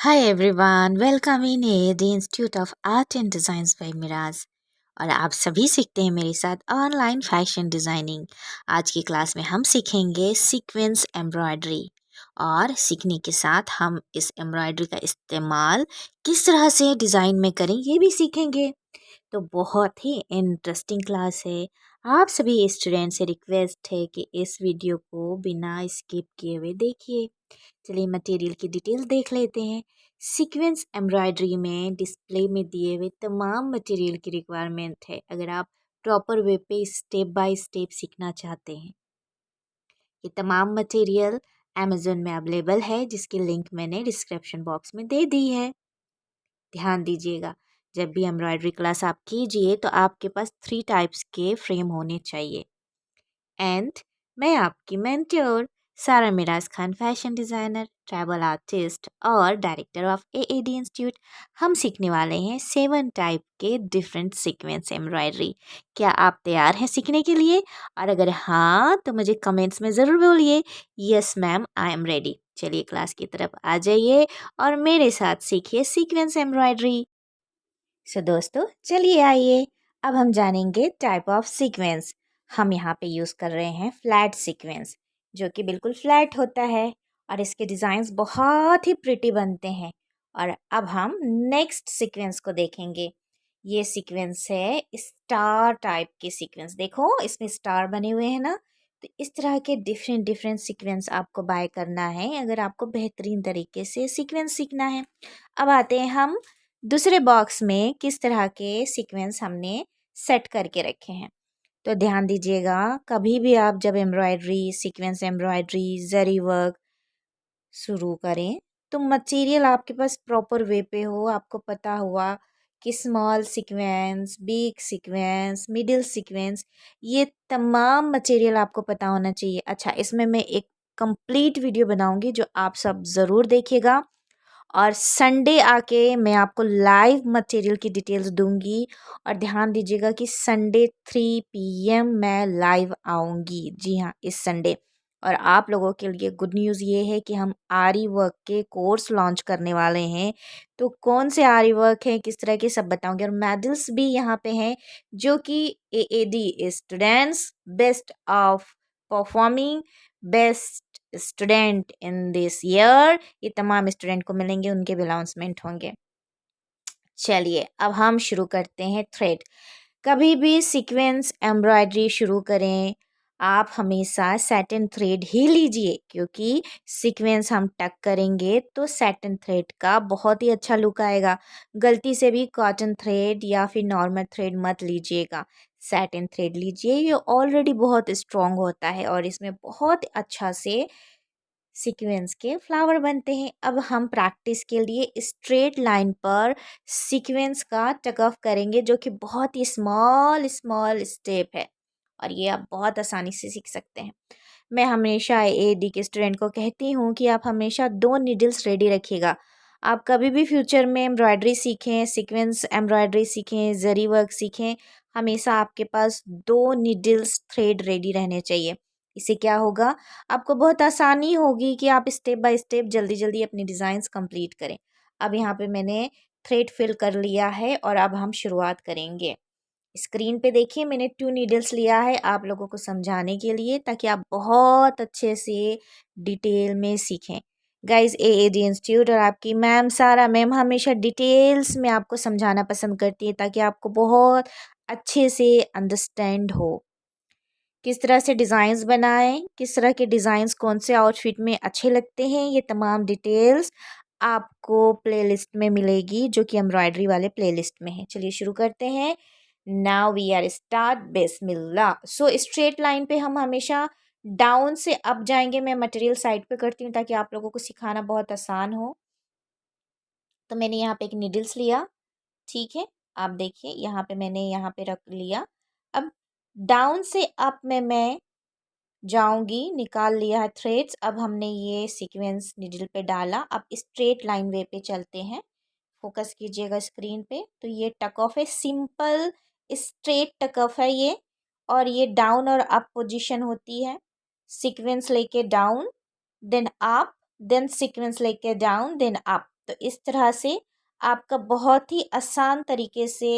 Hi everyone, welcome in the Institute of Art and Designs by Miraz। और आप सभी सीखते हैं मेरे साथ ऑनलाइन फैशन डिज़ाइनिंग। आज की क्लास में हम सीखेंगे सीक्वेंस एम्ब्रॉयडरी और सीखने के साथ हम इस एम्ब्रॉयडरी का इस्तेमाल किस तरह से डिज़ाइन में करें ये भी सीखेंगे। तो बहुत ही इंटरेस्टिंग क्लास है। आप सभी स्टूडेंट से रिक्वेस्ट है कि इस वीडियो को बिना स्किप किए हुए देखिए। चलिए मटेरियल की डिटेल्स देख लेते हैं। सीक्वेंस एम्ब्रॉयडरी में डिस्प्ले में दिए हुए तमाम मटेरियल की रिक्वायरमेंट है अगर आप प्रॉपर वे पे स्टेप बाय स्टेप सीखना चाहते हैं। ये तमाम मटेरियल अमेज़न में अवेलेबल है जिसकी लिंक मैंने डिस्क्रिप्शन बॉक्स में दे दी है। ध्यान दीजिएगा, जब भी एम्ब्रॉयडरी क्लास आप कीजिए तो आपके पास 3 टाइप्स के फ्रेम होने चाहिए। एंड मैं आपकी mentor Sara Miraj Khan, fashion designer, travel artist और डायरेक्टर ऑफ एएडी इंस्टीट्यूट। हम सीखने वाले हैं 7 टाइप के डिफरेंट सीक्वेंस एम्ब्रॉयडरी। क्या आप तैयार हैं सीखने के लिए? और अगर हाँ तो मुझे कमेंट्स में ज़रूर बोलिए yes ma'am I am ready. चलिए क्लास की तरफ आ जाइए और मेरे साथ सीखिए सीक्वेंस एम्ब्रॉयडरी। सो दोस्तों चलिए आइए, अब हम जानेंगे टाइप ऑफ सीक्वेंस। हम यहाँ पे यूज़ कर रहे हैं फ्लैट सीक्वेंस, जो कि बिल्कुल फ्लैट होता है और इसके डिज़ाइंस बहुत ही प्रिटी बनते हैं। और अब हम नेक्स्ट सीक्वेंस को देखेंगे। ये सीक्वेंस है स्टार टाइप के सीक्वेंस। देखो इसमें स्टार बने हुए हैं ना, तो इस तरह के डिफरेंट डिफरेंट सीक्वेंस आपको बाय करना है अगर आपको बेहतरीन तरीके से सीक्वेंस सीखना है। अब आते हैं हम दूसरे बॉक्स में किस तरह के सीक्वेंस हमने सेट करके रखे हैं। तो ध्यान दीजिएगा, कभी भी आप जब एम्ब्रॉयडरी, सीक्वेंस एम्ब्रॉयडरी, जरी वर्क शुरू करें तो मटेरियल आपके पास प्रॉपर वे पे हो, आपको पता हुआ कि small sequence, big sequence, middle sequence, ये तमाम मटेरियल आपको पता होना चाहिए। अच्छा, इसमें मैं एक कंप्लीट वीडियो बनाऊंगी जो आप सब ज़रूर देखिएगा और संडे आके मैं आपको लाइव मटेरियल की डिटेल्स दूंगी। और ध्यान दीजिएगा कि संडे 3 PM मैं लाइव आऊँगी, जी हाँ इस संडे। और आप लोगों के लिए गुड न्यूज़ ये है कि हम आरी वर्क के कोर्स लॉन्च करने वाले हैं। तो कौन से आरी वर्क हैं, किस तरह के, सब बताऊंगी। और मेडल्स भी यहाँ पे हैं जो कि AAD students best of performing, best student in this year, ये तमाम स्टूडेंट को मिलेंगे, उनके भी अनाउंसमेंट होंगे। चलिए अब हम शुरू करते हैं थ्रेड। कभी भी सीक्वेंस एम्ब्रॉयडरी शुरू करें आप हमेशा सैटिन थ्रेड ही लीजिए, क्योंकि सीक्वेंस हम टक करेंगे तो सैटिन थ्रेड का बहुत ही अच्छा लुक आएगा। गलती से भी कॉटन थ्रेड या फिर नॉर्मल थ्रेड मत लीजिएगा, सैटिन थ्रेड लीजिए। ये ऑलरेडी बहुत स्ट्रॉन्ग होता है और इसमें बहुत अच्छा से सीक्वेंस के फ्लावर बनते हैं। अब हम प्रैक्टिस के लिए स्ट्रेट लाइन पर सीक्वेंस का टक ऑफ करेंगे, जो कि बहुत ही स्मॉल स्मॉल स्टेप है और ये आप बहुत आसानी से सीख सकते हैं। मैं हमेशा एडी के स्टूडेंट को कहती हूँ कि आप हमेशा 2 नीडल्स रेडी रखिएगा। आप कभी भी फ्यूचर में एम्ब्रॉयडरी सीखें, सीक्वेंस एम्ब्रॉयडरी सीखें, जरी वर्क सीखें, हमेशा आपके पास 2 नीडल्स थ्रेड रेडी रहने चाहिए। इससे क्या होगा, आपको बहुत आसानी होगी कि आप स्टेप बाय स्टेप जल्दी जल्दी अपनी डिज़ाइंस कंप्लीट करें। अब यहाँ पे मैंने थ्रेड फिल कर लिया है और अब हम शुरुआत करेंगे। स्क्रीन पे देखिए, मैंने 2 नीडल्स लिया है आप लोगों को समझाने के लिए, ताकि आप बहुत अच्छे से डिटेल में सीखें। गाइस, एएडी इंस्टीट्यूट और आपकी मैम सारा मैम हमेशा डिटेल्स में आपको समझाना पसंद करती है, ताकि आपको बहुत अच्छे से अंडरस्टैंड हो। किस तरह से डिज़ाइंस बनाएं, किस तरह के डिज़ाइंस कौन से आउटफिट में अच्छे लगते हैं, ये तमाम डिटेल्स आपको प्लेलिस्ट में मिलेगी, जो कि एम्ब्रॉयडरी वाले प्लेलिस्ट में है। चलिए शुरू करते हैं। नाउ वी आर स्टार्ट, बिस्मिल्लाह। सो स्ट्रेट लाइन पे हम हमेशा डाउन से अप जाएंगे। मैं मटेरियल साइड पे करती हूँ ताकि आप लोगों को सिखाना बहुत आसान हो। तो मैंने यहाँ पे एक नीडल्स लिया, ठीक है, आप देखिए यहाँ पे मैंने यहाँ पे रख लिया। अब डाउन से अप में मैं जाऊंगी, निकाल लिया है थ्रेड्स। अब हमने ये सीक्वेंस नीडल पे डाला। अब स्ट्रेट लाइन वे पे चलते हैं, फोकस कीजिएगा स्क्रीन पे। तो ये टक ऑफ है, सिंपल स्ट्रेट टक ऑफ है ये। और ये डाउन और अप पोजीशन होती है। सीक्वेंस लेके down, then up, then sequence लेके डाउन, देन अप। तो इस तरह से आपका बहुत ही आसान तरीके से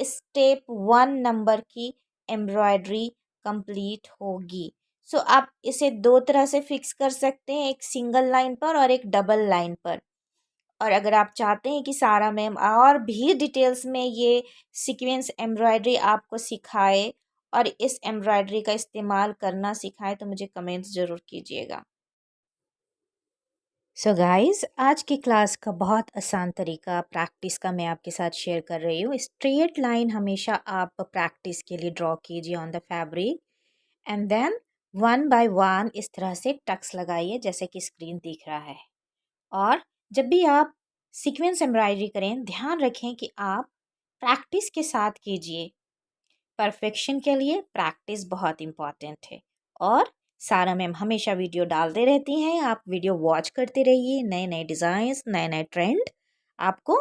स्टेप 1 नंबर की एम्ब्रॉयडरी कंप्लीट होगी। सो आप इसे दो तरह से फिक्स कर सकते हैं, एक सिंगल लाइन पर और एक डबल लाइन पर। और अगर आप चाहते हैं कि सारा मैम और भी डिटेल्स में ये सीक्वेंस एम्ब्रॉयडरी आपको सिखाए और इस एम्ब्रॉयडरी का इस्तेमाल करना सिखाए, तो मुझे कमेंट्स ज़रूर कीजिएगा। सो गाइस, आज की क्लास का बहुत आसान तरीका प्रैक्टिस का मैं आपके साथ शेयर कर रही हूँ। स्ट्रेट लाइन हमेशा आप प्रैक्टिस के लिए ड्रॉ कीजिए on the fabric, and then one by one इस तरह से टक्स लगाइए जैसे कि स्क्रीन दिख रहा है। और जब भी आप सीक्वेंस एम्ब्रॉयडरी करें, ध्यान रखें कि आप प्रैक्टिस के साथ कीजिए। परफेक्शन के लिए प्रैक्टिस बहुत इम्पॉर्टेंट है। और सारा मैम हमेशा वीडियो डालते रहती हैं, आप वीडियो वॉच करते रहिए। नए नए डिज़ाइंस, नए नए ट्रेंड आपको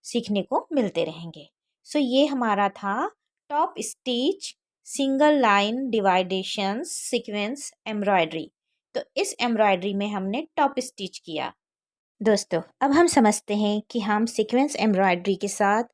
सीखने को मिलते रहेंगे। सो ये हमारा था top stitch single line डिवाइडेशन sequence embroidery. तो इस एम्ब्रॉयडरी में हमने टॉप स्टिच किया। दोस्तों, अब हम समझते हैं कि हम सीक्वेंस एम्ब्रॉयडरी के साथ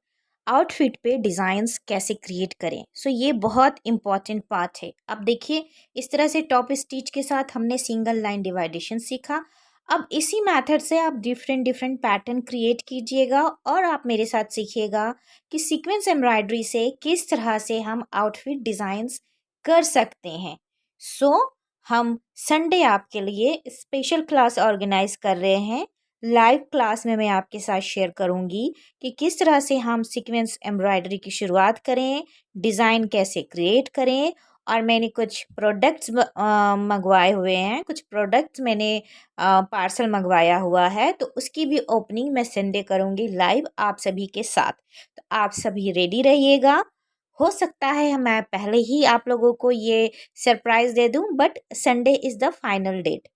आउटफिट पे डिज़ाइंस कैसे क्रिएट करें। सो ये बहुत इंपॉर्टेंट पार्ट है। अब देखिए, इस तरह से टॉप स्टिच के साथ हमने सिंगल लाइन डिवाइडेशन सीखा। अब इसी मेथड से आप डिफरेंट डिफरेंट पैटर्न क्रिएट कीजिएगा और आप मेरे साथ सीखिएगा कि सीक्वेंस एम्ब्रॉयडरी से किस तरह से हम आउटफिट डिज़ाइंस कर सकते हैं। सो हम संडे आपके लिए स्पेशल क्लास ऑर्गेनाइज कर रहे हैं। लाइव क्लास में मैं आपके साथ शेयर करूंगी कि किस तरह से हम सीक्वेंस एम्ब्रॉयडरी की शुरुआत करें, डिज़ाइन कैसे क्रिएट करें। और मैंने कुछ प्रोडक्ट्स मंगवाए हुए हैं, कुछ प्रोडक्ट्स मैंने पार्सल मंगवाया हुआ है, तो उसकी भी ओपनिंग मैं संडे करूंगी लाइव आप सभी के साथ। तो आप सभी रेडी रहिएगा। हो सकता है मैं पहले ही आप लोगों को ये सरप्राइज़ दे दूं, but Sunday is the final date.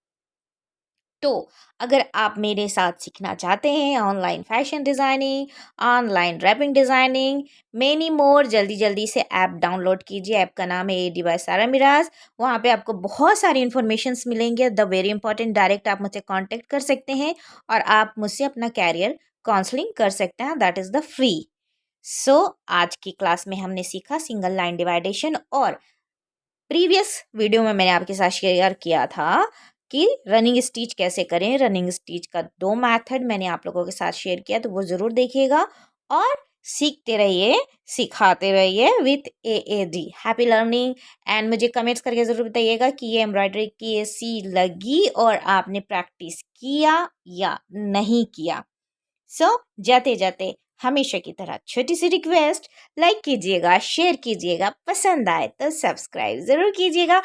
तो अगर आप मेरे साथ सीखना चाहते हैं online fashion designing, online wrapping designing, many more, जल्दी जल्दी से ऐप डाउनलोड कीजिए। ऐप का नाम है एडी बाय सारा मिराज। वहाँ पे आपको बहुत सारी इन्फॉर्मेशंस मिलेंगे। द वेरी इंपॉर्टेंट, डायरेक्ट आप मुझसे कांटेक्ट कर सकते हैं और आप मुझसे अपना कैरियर काउंसलिंग कर सकते हैं। That is the free. So आज की क्लास में हमने सीखा सिंगल लाइन डिवाइडेशन, और प्रीवियस वीडियो में मैंने आपके साथ शेयर किया था कि रनिंग स्टिच कैसे करें। रनिंग स्टिच का दो मेथड मैंने आप लोगों के साथ शेयर किया, तो वो ज़रूर देखिएगा और सीखते रहिए, सिखाते रहिए with AAD। Happy learning. And मुझे कमेंट्स करके ज़रूर बताइएगा कि ये एम्ब्रॉयडरी कैसी लगी और आपने प्रैक्टिस किया या नहीं किया। सो जाते जाते हमेशा की तरह छोटी सी रिक्वेस्ट, लाइक कीजिएगा, शेयर कीजिएगा, पसंद आए तो सब्सक्राइब ज़रूर कीजिएगा।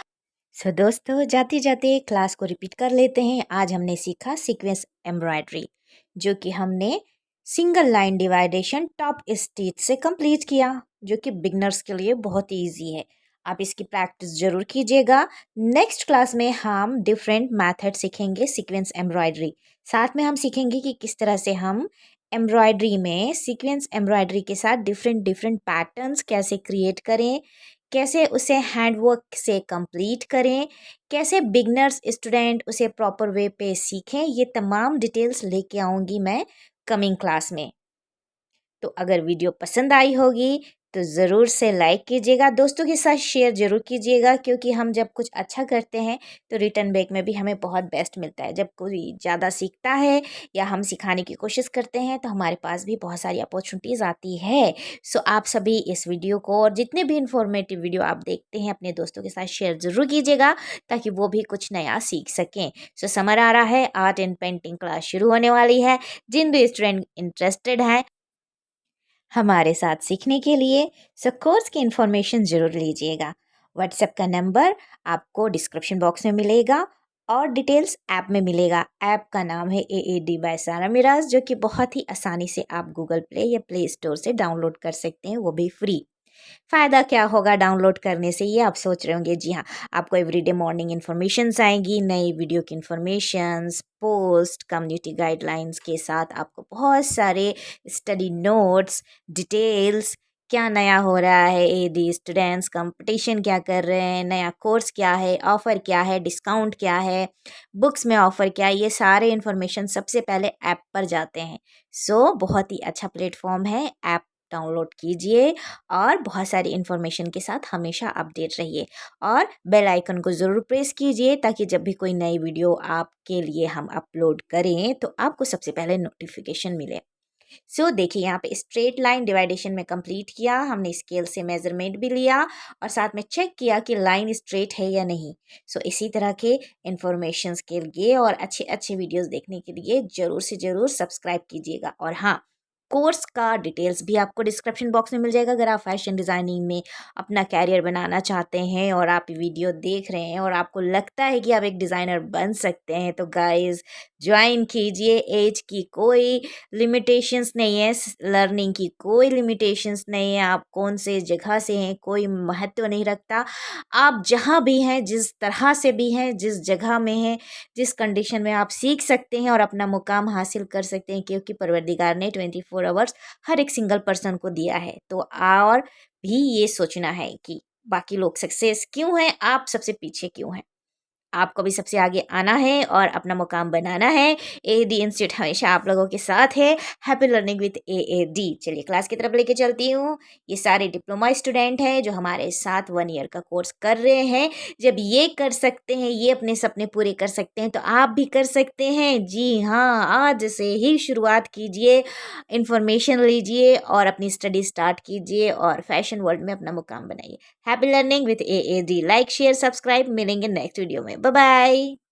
सो दोस्तों, जाते जाते क्लास को रिपीट कर लेते हैं। आज हमने सीखा सीक्वेंस एम्ब्रॉयडरी, जो कि हमने सिंगल लाइन डिवाइडेशन टॉप स्टिच से कंप्लीट किया, जो कि बिगनर्स के लिए बहुत ही ईजी है। आप इसकी प्रैक्टिस जरूर कीजिएगा। नेक्स्ट क्लास में हम डिफरेंट मेथड सीखेंगे सीक्वेंस एम्ब्रॉयडरी। साथ में हम सीखेंगे कि किस तरह से हम एम्ब्रॉयडरी में सीक्वेंस एम्ब्रॉयडरी के साथ डिफरेंट डिफरेंट पैटर्न्स कैसे क्रिएट करें, कैसे उसे हैंडवर्क से कंप्लीट करें, कैसे बिगनर्स स्टूडेंट उसे प्रॉपर वे पे सीखें। ये तमाम डिटेल्स लेके आऊँगी मैं कमिंग क्लास में। तो अगर वीडियो पसंद आई होगी तो ज़रूर से लाइक कीजिएगा, दोस्तों के साथ शेयर ज़रूर कीजिएगा, क्योंकि हम जब कुछ अच्छा करते हैं तो रिटर्न बैक में भी हमें बहुत बेस्ट मिलता है। जब कोई ज़्यादा सीखता है या हम सिखाने की कोशिश करते हैं तो हमारे पास भी बहुत सारी अपॉर्चुनिटीज़ आती है। सो आप सभी इस वीडियो को और जितने भी इंफॉर्मेटिव वीडियो आप देखते हैं अपने दोस्तों के साथ शेयर ज़रूर कीजिएगा, ताकि वो भी कुछ नया सीख सकें। सो समर आ रहा है, आर्ट एंड पेंटिंग क्लास शुरू होने वाली है। जिन भी स्टूडेंट इंटरेस्टेड हैं हमारे साथ सीखने के लिए, सो कोर्स की इन्फॉर्मेशन ज़रूर लीजिएगा। व्हाट्सएप का नंबर आपको डिस्क्रिप्शन बॉक्स में मिलेगा और डिटेल्स ऐप में मिलेगा। ऐप का नाम है AAD बाय सारा मिराज, जो कि बहुत ही आसानी से आप गूगल प्ले या प्ले स्टोर से डाउनलोड कर सकते हैं, वो भी फ्री। फ़ायदा क्या होगा डाउनलोड करने से, ये आप सोच रहे होंगे। जी हाँ, आपको एवरीडे मॉर्निंग इन्फॉर्मेशंस आएंगी, नई वीडियो की इन्फॉर्मेशंस, पोस्ट, कम्युनिटी गाइडलाइंस के साथ आपको बहुत सारे स्टडी नोट्स, डिटेल्स, क्या नया हो रहा है, एडी स्टूडेंट्स कंपटीशन क्या कर रहे हैं, नया कोर्स क्या है, ऑफ़र क्या है, डिस्काउंट क्या है, बुक्स में ऑफ़र क्या है, ये सारे इन्फॉर्मेशन सबसे पहले ऐप पर जाते हैं। सो बहुत ही अच्छा प्लेटफॉर्म है, ऐप डाउनलोड कीजिए और बहुत सारी इन्फॉर्मेशन के साथ हमेशा अपडेट रहिए और बेल आइकन को ज़रूर प्रेस कीजिए ताकि जब भी कोई नई वीडियो आपके लिए हम अपलोड करें तो आपको सबसे पहले नोटिफिकेशन मिले। सो देखिए यहाँ पे स्ट्रेट लाइन डिवाइडेशन में कंप्लीट किया, हमने स्केल से मेजरमेंट भी लिया और साथ में चेक किया कि लाइन स्ट्रेट है या नहीं। सो इसी तरह के इंफॉर्मेशंस के लिए और अच्छे अच्छे वीडियोस देखने के लिए ज़रूर से ज़रूर सब्सक्राइब कीजिएगा। और हाँ, कोर्स का डिटेल्स भी आपको डिस्क्रिप्शन बॉक्स में मिल जाएगा। अगर आप फैशन डिज़ाइनिंग में अपना कैरियर बनाना चाहते हैं और आप वीडियो देख रहे हैं और आपको लगता है कि आप एक डिज़ाइनर बन सकते हैं तो गाइस ज्वाइन कीजिए। एज की कोई लिमिटेशंस नहीं है, लर्निंग की कोई लिमिटेशंस नहीं है, आप कौन से जगह से हैं कोई महत्व नहीं रखता। आप जहाँ भी हैं, जिस तरह से भी हैं, जिस जगह में हैं, जिस कंडीशन में आप सीख सकते हैं और अपना मुकाम हासिल कर सकते हैं क्योंकि परवरदिगार ने 24 आवर्स हर एक सिंगल पर्सन को दिया है। तो और भी ये सोचना है कि बाकी लोग सक्सेस क्यों हैं, आप सबसे पीछे क्यों हैं। आपको भी सबसे आगे आना है और अपना मुकाम बनाना है। एडी इंस्टीट्यूट हमेशा आप लोगों के साथ है। Happy learning with AAD. चलिए क्लास की तरफ लेके चलती हूँ। ये सारे डिप्लोमा स्टूडेंट हैं जो हमारे साथ 1 ईयर का कोर्स कर रहे हैं। जब ये कर सकते हैं, ये अपने सपने पूरे कर सकते हैं तो आप भी कर सकते हैं। जी हाँ, आज से ही शुरुआत कीजिए, इन्फॉर्मेशन लीजिए और अपनी स्टडी स्टार्ट कीजिए और फैशन वर्ल्ड में अपना मुकाम बनाइए। Happy learning with AAD. Like share subscribe. मिलेंगे नेक्स्ट वीडियो में। Bye bye.